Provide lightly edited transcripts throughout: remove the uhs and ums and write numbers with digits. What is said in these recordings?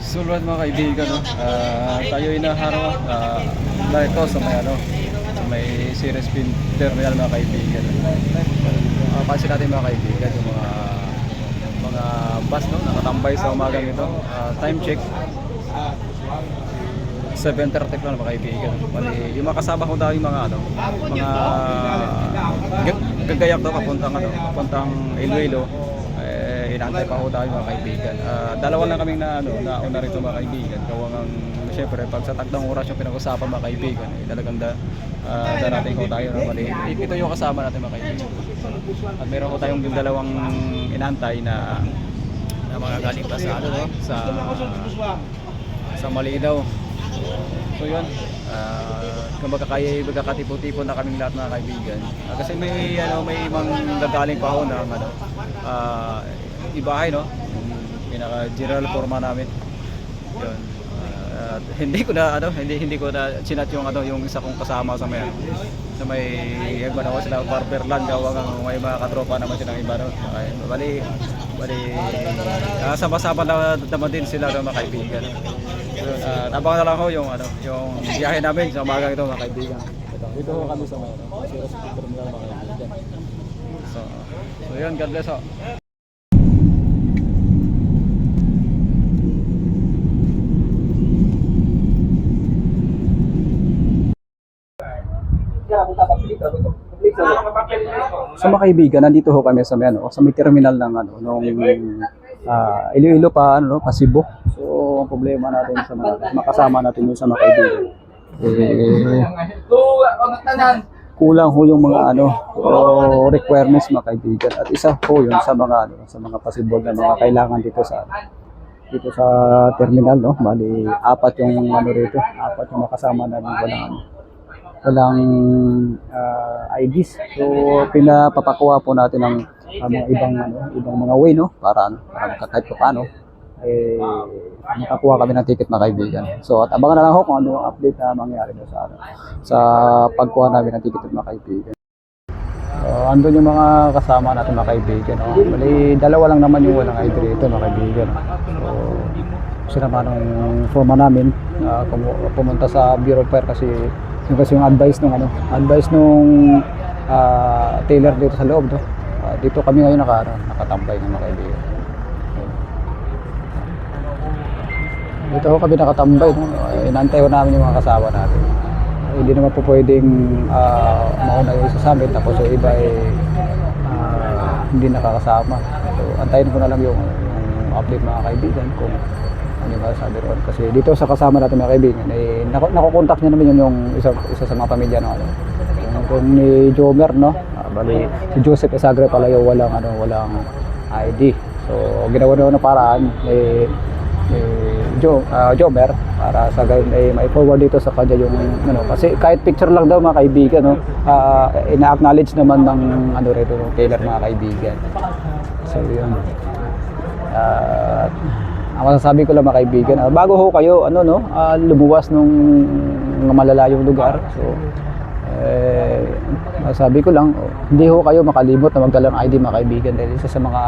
Sulod mga kaibigan, no? Tayo inaharap na ito sa may sa may Ceres Pin Terminal mga kaibigan. Pansin natin mga kaibigan yung mga bus, no, nakatambay sa umagang ito. Time check 7:30 lang mga kaibigan. Bali, yung mga kasama ko daw yung mga gagayak daw papuntang Iloilo. Inaantay pa ho tayo mga kaibigan. Dalawa lang kaming nauna rito mga kaibigan. Kawang siyempre pag sa takdang oras yung pinag-usapan mga kaibigan, talagang darating ko tayo. No? Bali, ito yung kasama natin mga kaibigan. At meron ko tayong yung dalawang inaantay na mga galing pa sa sa Malinaw. So yun, kung magkakatipo-tipo na kaming lahat mga kaibigan. Kasi may ibang gagaling pa ho na ibahay, no? Yung pinaka-general forma namin. Yun. Hindi ko na chinat yung isa kong kasama sa may Hagmanawa sila Barberland, gawang may mga katropa naman silang iba, no? Bali sama-sama na naman din sila ng mga kaibigan. Abangan na lang ho yung biyahe namin sa umagang ito mga kaibigan. Dito ho kami sa Ceres Terminal mga kaibigan. So yun, God bless ho. So mga kaibigan, nandito ho kami sa may terminal ng nung Iloilo pa pa Cebu. So ang problema natin sa makasama natin yung sa mga kaibigan. Kulang ho yung mga requirements mga kaibigan, at isa po yun sa mga possible na mga kailangan dito sa terminal, no. Bali apat yung apat yung makasama natin walang IDs. So pinapapakuha po natin ng mga ibang mga way, no, para kahit paano makakuha kami ng ticket mga kaibigan. So at abangan na lang ho kung ano yung update na mangyayari sa pagkuha namin ng ticket mga kaibigan. Andun yung mga kasama natin mga kaibigan, no. Bali dalawa lang naman yung walang ID dito mga kaibigan. So naman ng forma namin pumunta sa Bureau of Fire kasi yung advice nung tailor dito sa loob, no. Dito kami ngayon nakatambay ng mga kaibigan. Dito kami nakatambay, no. Inantay namin yung mga kasama natin. Hindi naman po pwedeng mauna yung isa sa amin tapos yung iba hindi nakakasama. So antayin ko na lang yung update mga kaibigan kung ano yung sabi ron. Kasi dito sa kasama natin mga kaibigan, nakokontak niya naman yung isa sa mga pamilya, no. Yung ni Jomer, no. Bali si Joseph Esagre pala yung walang ID. So ginawa na ng paraan Jomer para sa gayon may forward dito sa kanya yung kasi kahit picture lang daw mga kaibigan, no, ina-acknowledge naman ng rito ng tailor mga kaibigan. So yun, ang masasabi ko lang mga kaibigan, bago ho kayo lumuwas nung malalayong lugar, so sabi ko lang, hindi ho kayo makalimot na magdala ng ID mga kaibigan, dahil isa sa mga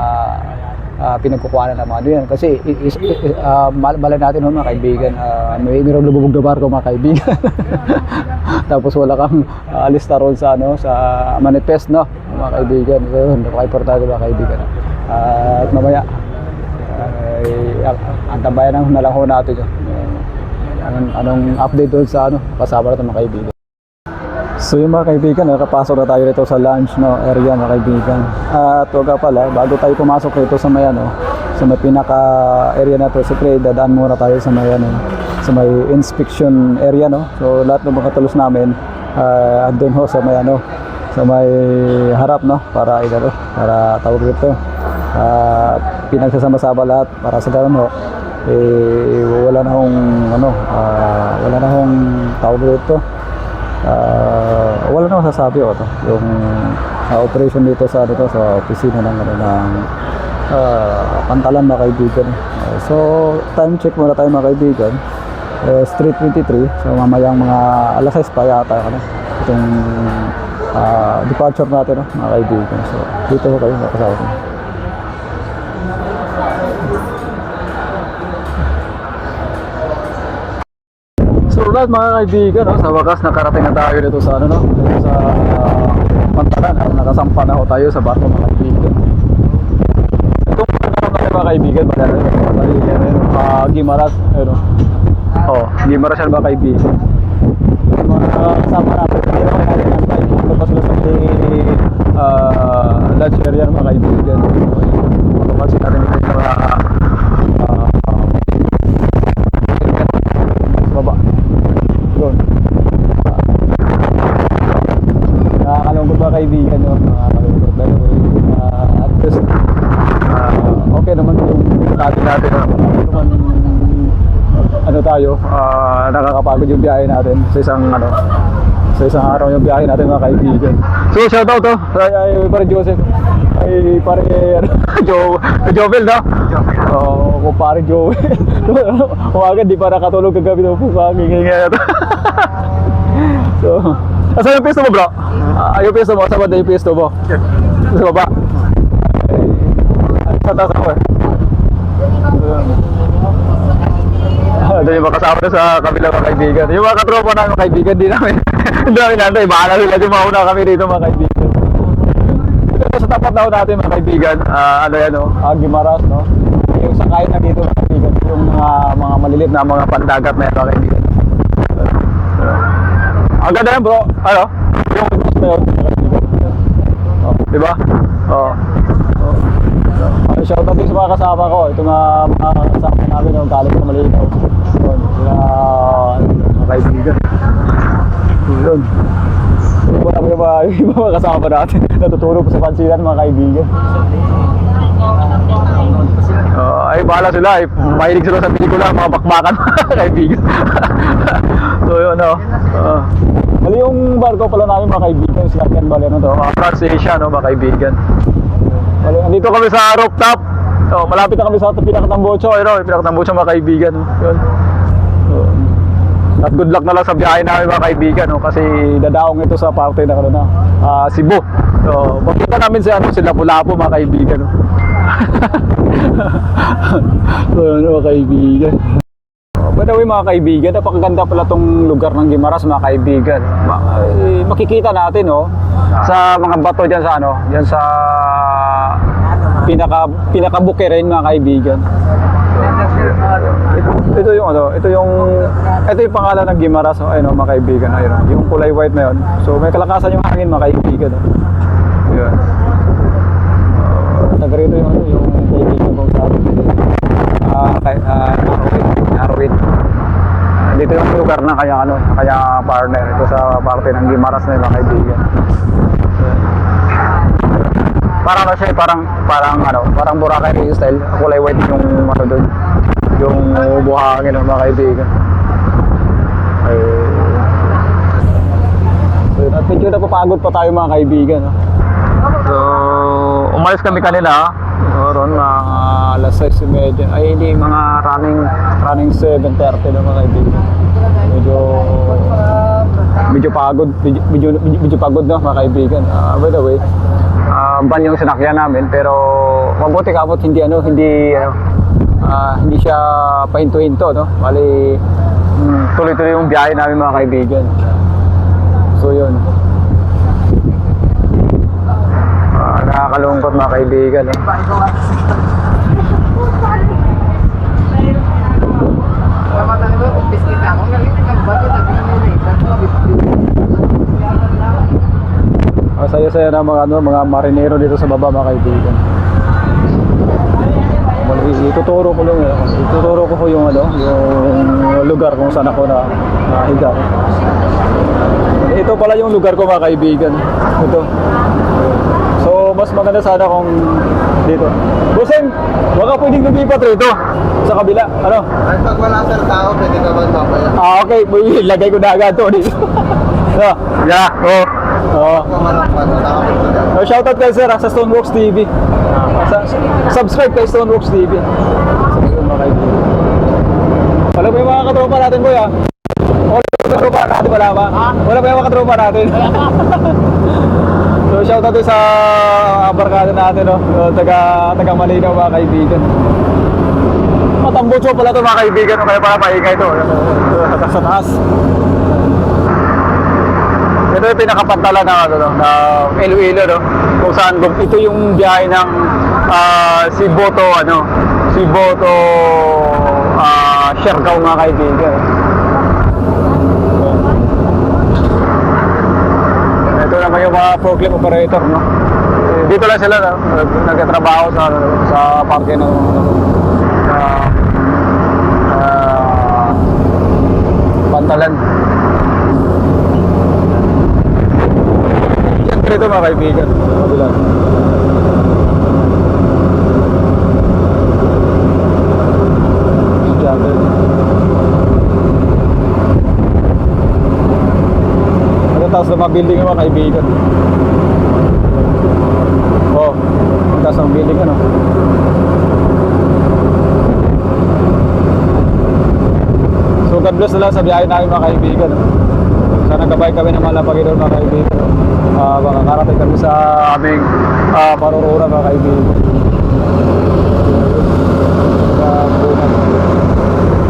pinagkukuhanan ng mga yan. Kasi malay natin mga kaibigan, mayroong lumubog na barko mga kaibigan. Tapos wala kang lista roon sa manifest, no, mga kaibigan. So napaka-importante mga kaibigan. At mamaya ang tambayan na lang ho natin yun. Anong update doon sa kasama natin mga kaibigan. So yung mga kaibigan, nakapasok na tayo rito sa lunch area mga kaibigan. At huwag pala, bago tayo pumasok rito sa may sa may pinaka area na to, siyempre dadaan muna tayo sa may inspection area, no. So lahat ng mga tulos namin andun ho sa may harap, no, para tawag dito pinagsasama-sama lahat para sa ganun ho wala na hong tawag dito. Wala na masasabi yung operation dito sa opisina ng Pantalan mga kaibigan. So time check muna tayo mga kaibigan, Street 23. So mamayang mga alas 6 pa yata itong departure natin, mga kaibigan. So dito ko kayo kasama. at mga kaibigan, no? Sa wakas nakarating na tayo dito sa ano, no? Dito sa Pantalan. Nakasampa na ho tayo sa barko mga kaibigan. Itong mga kaibigan, bali Gimaras, ano? Oh, Gimaras yan mga kaibigan. Yung mga kasama natin, hindi naman natin ang tayo. Ito pa sila sa lunch area mga kaibigan. Mapapansin natin ito yung mga baba doon. Nakakalungkot ba kaibigan yun? Nakakalungkot na at least okay naman yung natin naman ano tayo, nakakapagod yung biyahe natin sa isang araw yung biyahe natin mga kaibigan. So shoutout to ay pare Joseph, ay pare Jovel, no? Kung pare Jovel huwagan di pa nakatulog kagabi ng puka ngingingay ito. So asan yung pisto mo bro? Yung pisto mo, saan ba yung pisto mo? Sa baba? Sa taas ako eh. Doon yung makasama na sa kabila mga kaibigan. Yung mga katropa na mga kaibigan, di namin nantay, bahala sila, yung mauna kami dito mga kaibigan. Dito sa tapat na natin mga kaibigan, ano yan o, Gimaras, no? Yung sakayin na dito mga kaibigan, yung mga malilit na mga pandagat na yan mga kaibigan. Ang ganda yan bro, ano? Yung bus na yun mga kaibigan. Diba? Shoutout din sa mga kasama ko, ito mga kasama namin yung galing sa Malinaw. Yun, mga kaibigan. Yun. Wala mo yung mga kasama natin. Natutulog sa pansilan mga kaibigan. Ay bahala sila, mahilig sila sa pelikula, mga bakbakan mga kaibigan. So yun mali yung barko pala namin mga kaibigan, Slatian Baleno to, France-Asia no mga kaibigan. Nandito kami sa rooftop. Malapit na kami sa Pinakatambocho, Pinakatambocho mga kaibigan. Yun. At good luck na lang sa biyahe namin mga kaibigan, kasi dadaong ito sa parte na Cebu. So, makita namin si Lapu-Lapu mga kaibigan. So, yun mga kaibigan. By the way mga kaibigan, napakaganda pala tong lugar ng Gimaras mga kaibigan. Makikita natin sa mga bato diyan sa diyan sa pinaka-Bukirin mga kaibigan. Ito yung pangalan ng Gimaras, ayun mga kaibigan, ayun yung kulay white na yun. So may kalakasan yung hangin mga kaibigan. Yun. Taga rito yung kaibigan ko sa Arwin. Dito yung lugar na kaya partner ito sa parte ng Gimaras na mga kaibigan. Parang kasi parang Boracay style, kulay white yung doon. Yung buhangin ng mga kaibigan. At medyo napapagod pa tayo mga kaibigan. So, umalis kami kanina. Ron mga alas 6:30. Ay hindi, mga running 7:30 na mga kaibigan. Medyo pagod, medyo pagod na mga kaibigan. By the way, van yung sinakyan namin pero mabuti kapot hindi siya pahinto-hinto, no? Bali tuloy-tuloy yung biyahe namin mga kaibigan. So yun. Nakakalungkot mga kaibigan, no? Saya-saya na mga marinero dito sa baba mga kaibigan. Ituturo ko yung lugar kung saan ako nahiga. Ito pala yung lugar ko mga kaibigan. Ito. So mas maganda sana kung dito. Buseng, baka pwedeng lumipat rito sa kabila. Ano? Ay, pag wala sir tao, pwede ka ba mamaya? Okay. Lagay ko na agad to dito. Shoutout kay sir sa Stoneworks TV. Subscribe kay Stoneworks TV. Wala ba yung mga katropa natin, boy, ha? Wala ba yung katropa natin, wala ba? Wala ba yung mga katropa natin? So shoutout sa barkada natin, taga Malinaw mga kaibigan. tambucho pala ito mga kaibigan, no? Kaya pala maingay ito. Sa taas. Ito yung pinakapantala ng, ano, no, ng Iloilo, no? Kung saan, ito yung biyahe ng Cebu to, ano, Cebu to Siargao mga kaibigan. Ito naman yung mga forklift operator, no? Dito lang sila, no? Nagtatrabaho sa, ano, sa parke ng Pantalan. Siyempre ito mga kaibigan, mabilan. Taas ng mga building yung mga kaibigan. Oh, taas ng building ano. So God bless na lang sa biyahe namin mga kaibigan. Sana gabay kami ng mga Panginoon mga kaibigan. Makakarating kami sa aming paruruna mga kaibigan.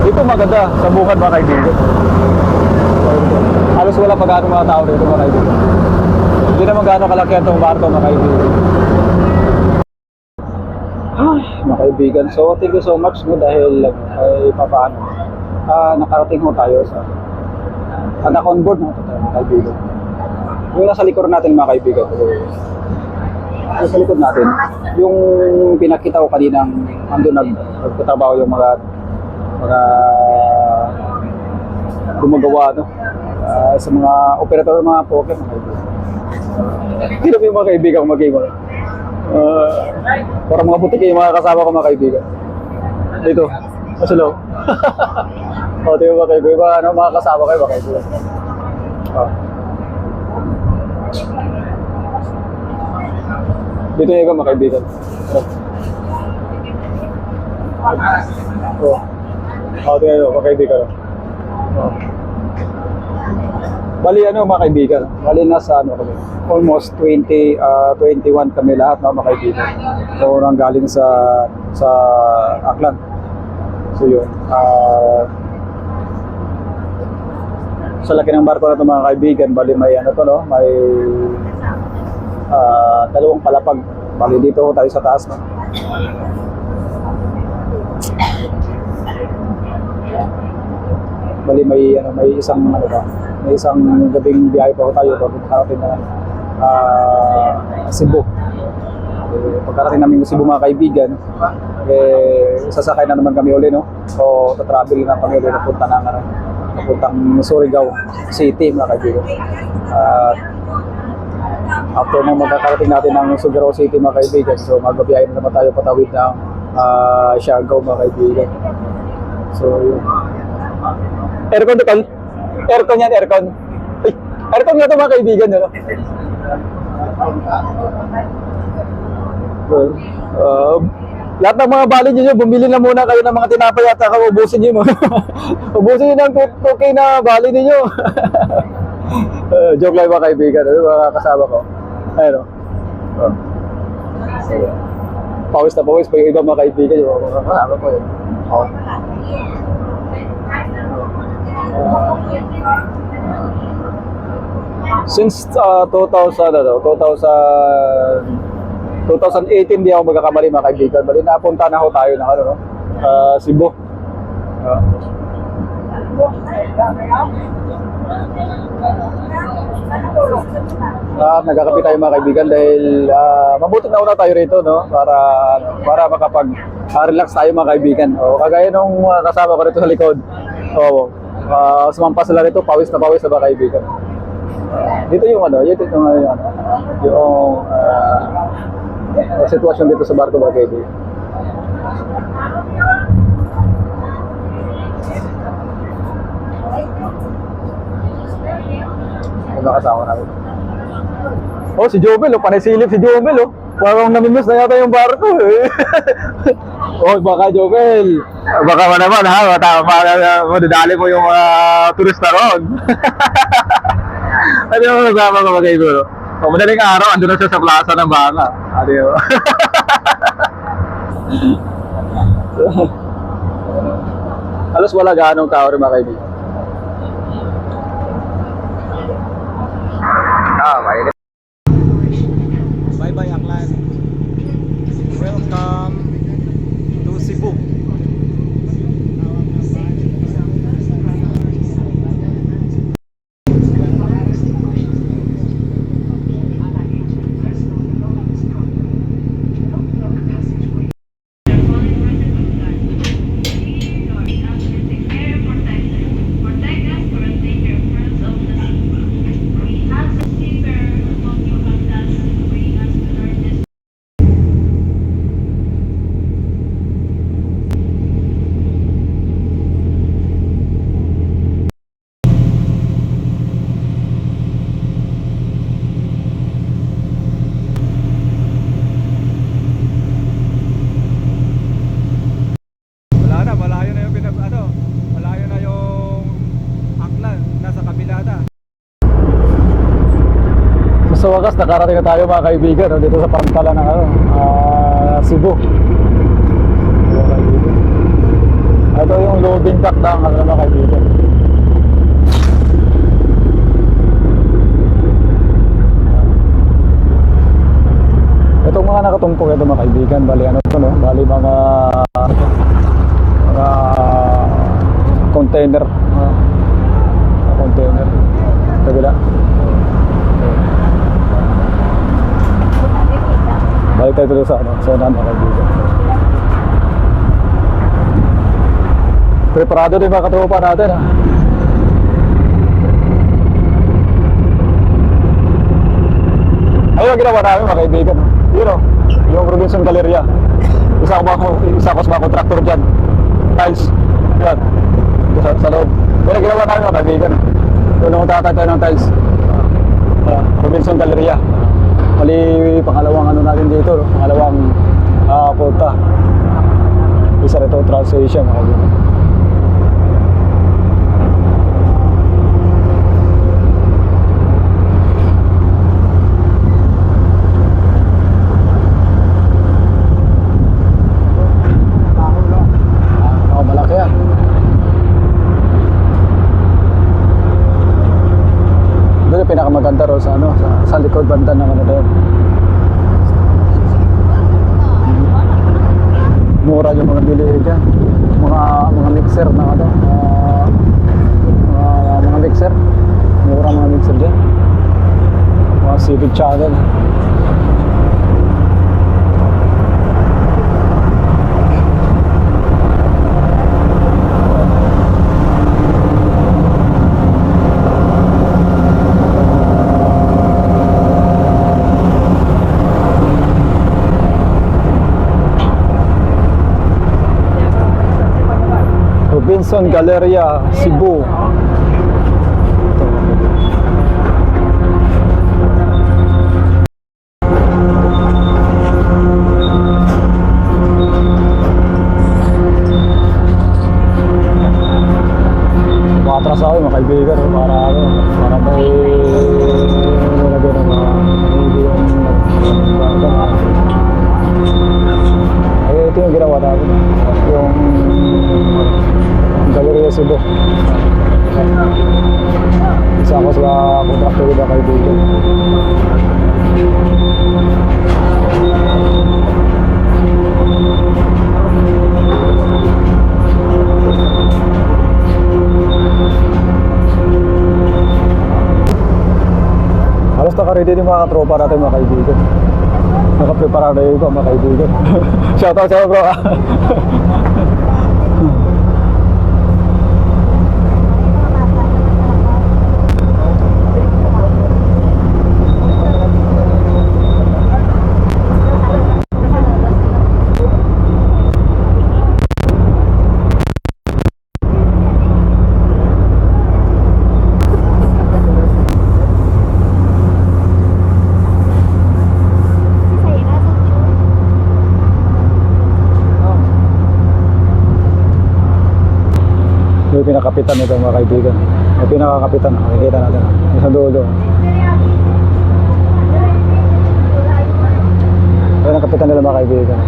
Ito maganda sa bukid mga kaibigan. Halos wala pa gaano mga tao dito mga kaibigan. Hindi naman gaano kalaki itong barko mga kaibigan. Ay, mga kaibigan. So thank you so much no, dahil ay papaano. Nakarating mo tayo sa on board na ito mga kaibigan. Yung nasa likod natin mga kaibigan. Nasa likod natin. Yung pinakita ko kaninang andun nagtatrabaho yung mga gumagawa no? Sa mga operator ng mga poker mga kaibigan. Hindi naman yung mga kaibigan mag-game. Parang mga butik yung mga kasama ko mga kaibigan. Dito, sa loob. O, ito yung mga kaibigan. Mga kasama kayo mga kaibigan. Dito yung mga kaibigan. Ito yung mga kaibigan. Bali ano mga kaibigan, bali nasa ano kami, almost 21 kami lahat mga kaibigan. So nang galing sa Aklan. So yun, sa laki ng barko na ito mga kaibigan, bali may ano to no, may dalawang palapag. Bali dito tayo sa taas no. Bali may ano, may isang ano ba, may isang gabing biyahe pa tayo bago makarating na Cebu. Pagkarating namin sa Cebu mga kaibigan, sasakay na naman kami uli no. So tatravel na kami uli napunta ng ano, papuntang Surigao City mga kaibigan. After na magkakarating natin ng Surigao City mga kaibigan, so magbabiyahe na naman tayo patawid ng Siargao mga kaibigan. So yun. Aircon to, Tol. Aircon yan, aircon. Ay, aircon nga ito mga kaibigan. No? Lahat ng mga bali nyo, bumili na muna kayo ng mga tinapay at saka ubusin nyo. Ubusin nyo ng 2K na bali ninyo. Joke lang mga kaibigan, mga kasama ko. Ayun o. Pawis na pawis pa yung ibang mga kaibigan. Yung mga kasama ko yun. Since 2018 di ako magkakamali mga kaibigan. Bali napunta na ako tayo ng ano no? Cebu. Nagkakape tayo mga kaibigan dahil mabuti na una tayo rito no para makapag-relax tayo mga kaibigan. Kagaya nung kasama ko rito sa likod. Sumampas sila rito, pawis na mga kaibigan. Dito yung ano, yung sitwasyon dito sa barko mga kaibigan. Ano kasama namin? Oh, si Jobel, panay-silip si Jobel, parang namimiss na yata yung barko, Oh, baka Jobel, baka mo naman ha, madadali mo yung turista ron. Ano yung nasama ko mag-ibig, madaling araw, andun na siya sa plaza ng baka. Ano yun? Halos wala gaanong tao rin mga kaibigan. Mainit. Bye-bye Aklan. Welcome to Cebu. Malayo na yung malayo na yung Aklan, nasa kabila na. Sa wakas, nakarating na tayo mga kaibigan, no, dito sa pantala ng Cebu. Mga kaibigan. Ito yung loading dock ng mga kaibigan. Itong mga nakatumpok ito mga kaibigan, bali bali mga container, container kabila. Balik tayo tuloy sa unahan mga kaibigan. Preparado din mga katropa natin ha. Ayun ang ginawa namin mga kaibigan. Yun o, yung Robinson Galleria. Isa ko sa mga contractor dyan. Tiles. Yan. Sa loob. Pero ginawa namin mga kaibigan. Doon ako tatay ng tiles. Robinson Galleria. Mali pangalawang natin dito. No? Pangalawang punta. Isa rito Trans-Asia mga kaibigan. Malaki yan. Doon yung pinakamaganda ro sa likod banda ng doon. Mura yung mga bili dyan. Mga mixer na mga mixer. Mura mga mixer dyan. Mga Civic Channel. Robinson Galleria, Cebu. Matras ako mga kaibigan para may nilagay ng mga ito yung ginawa natin yung Galleria Cebu. Isa ako sa contractor na kaibigan. Halos naka-ready din mga tropa natin mga kaibigan. Nakaprepara na yung mga kaibigan. Shoutout sa'yo bro. Yung pinakapitan nito mga kaibigan. Yung pinakakapitan, makikita natin. Yung sa dulo. Yan ang kapitan nila mga kaibigan.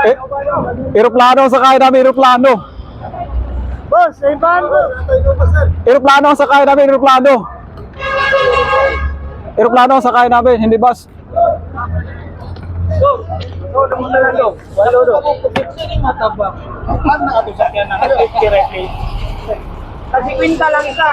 Eh, eroplano ang sakay namin, eroplano. Boss, sa ibang po. Eroplano ang sakay namin, eroplano. Eroplano ang sakay namin, hindi bus. Kasi kwinta lang isa.